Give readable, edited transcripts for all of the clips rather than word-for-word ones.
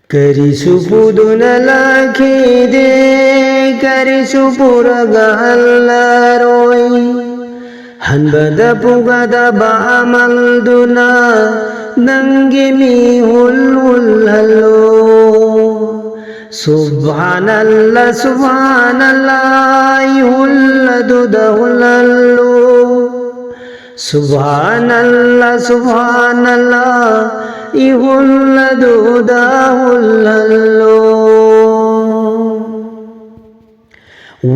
Karisu puduna lakide, karisu puraga hallaroi, hanbada pugada ba'amal duna, nangimi hul hallo. Subhanallah, subhanallah, hulladuda hullallo. Subhanallah, subhanallah, ihulladuda hullallo.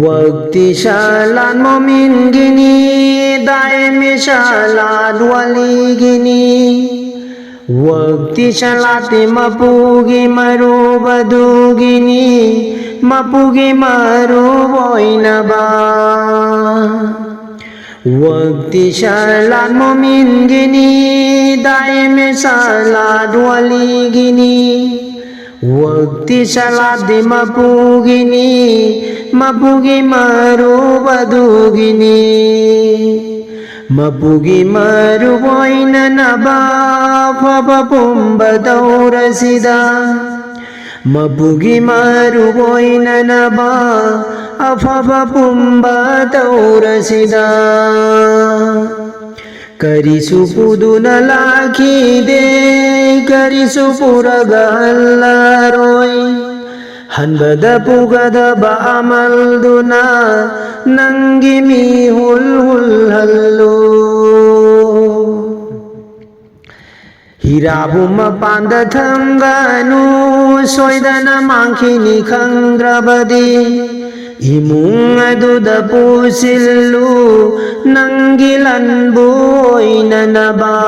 Waqti shalan momin gini, daimi shalan wali gini. Waqti shalati mapugi maru badu gini, mapugi maru boinaba. Waqti shalan momin gini, daimi shalan wali gini. Waqti shalati mapugi maru badu gini. Mapugi maru boina naba, faba pumba daura sida. Mapugi maru boina naba, afaba pumba daura sida. Karisu puduna lakide, karisu puraga hallaroi. Hanbada pugada ba'amal duna, nangimi hul hallo. Hirabu mapanda thanganu, soidana mangkini khangrabadi. Imung aduda pusillu, nangilan boina naba.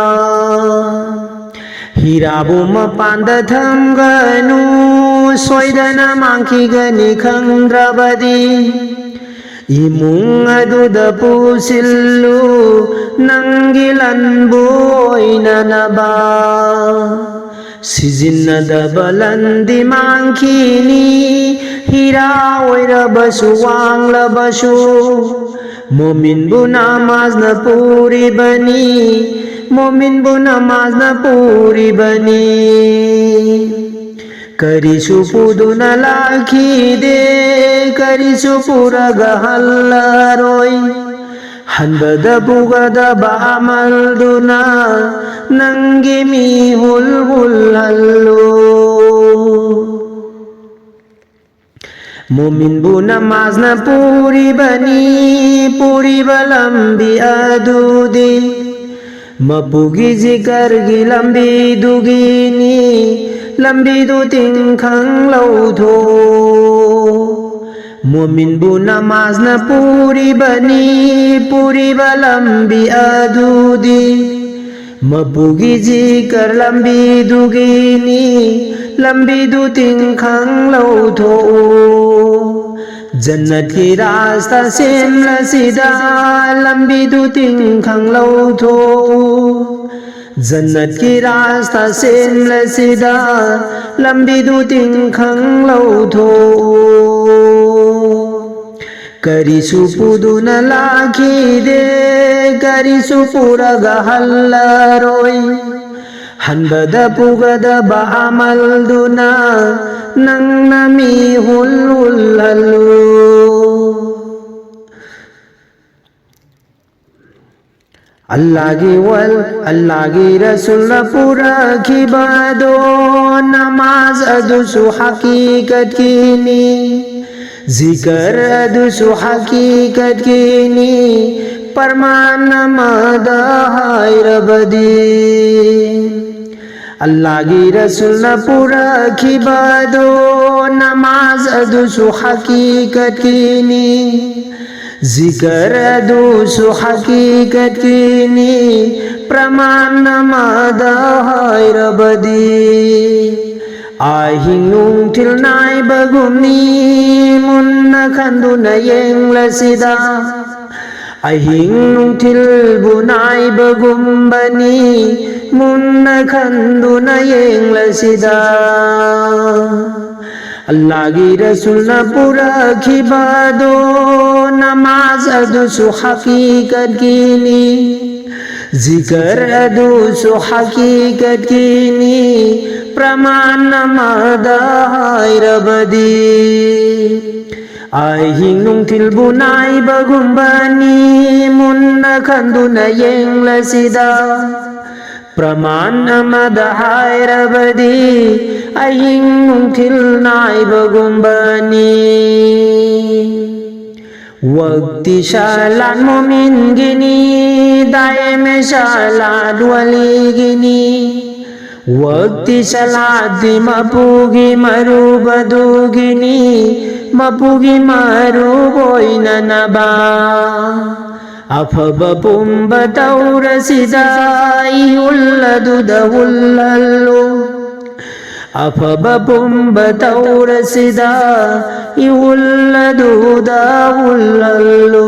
Hirabu mapanda thanganu, soidana mangki gani khangrabadi. Imung aduda pusillu, nangilan boina naba. Sizinada balandi mangkini, hira oirabasu wanglabasu. Momin bu namaz na puri bani, momin bu namaz na puri bani. Karisu puduna lakide, karisu puraga hallaroi. Hanbada pugada ba'amal duna, nangimi hul hallo. Momin bu namaz na puri bani, puri balambi adudi. Mapugi zikar gi lambi dugini, lambi du ting khang lau tho. Momin bu namaz na puri bani, puri balambi adudi. Mapugi zikar lambi dugini, lambi du ting khang lau tho. Jannat ki rasta simla sida, lambi du ting khang lau tho. Jannat ki rasta simla sida, lambi du ting khang lau tho. Karisu puduna lakide, karisu puraga hallaroi. Hanbada pugada ba'amal duna, nang nami hul hallo. Allah ki Rasul pura khibado, namaz adusu hakikat kini. Zikr adusu hakikat kini, parman namada hai rabadi. Allah ki Rasul pura khibado, namaz adusu hakikat kini. Zikr adusu hakikat kini, praman namada hai rabadi. Ahing nung til nai bagumni, munna khanduna yeng lasida. Ahing nung til bunai bagumbani, munna khanduna yeng lasida. Allah ki Rasul pura khibado, namaz adusu hakikat kini. Zikr adusu hakikat kini, pramanamada hairabadi ai hing nung thil bunai bagumbani munna khanduna yengla sida pramanamada hairabadi ai hing nung thil nai bagumbani Wakti shalan mumin gini daime shalad wali gini Wakti shalad di mapugi marubadu gini Mapugi maruboy na naba Afaba pumba taura sidai ulladu da ullallu Afaba pumba taura sida iulladu da ullallu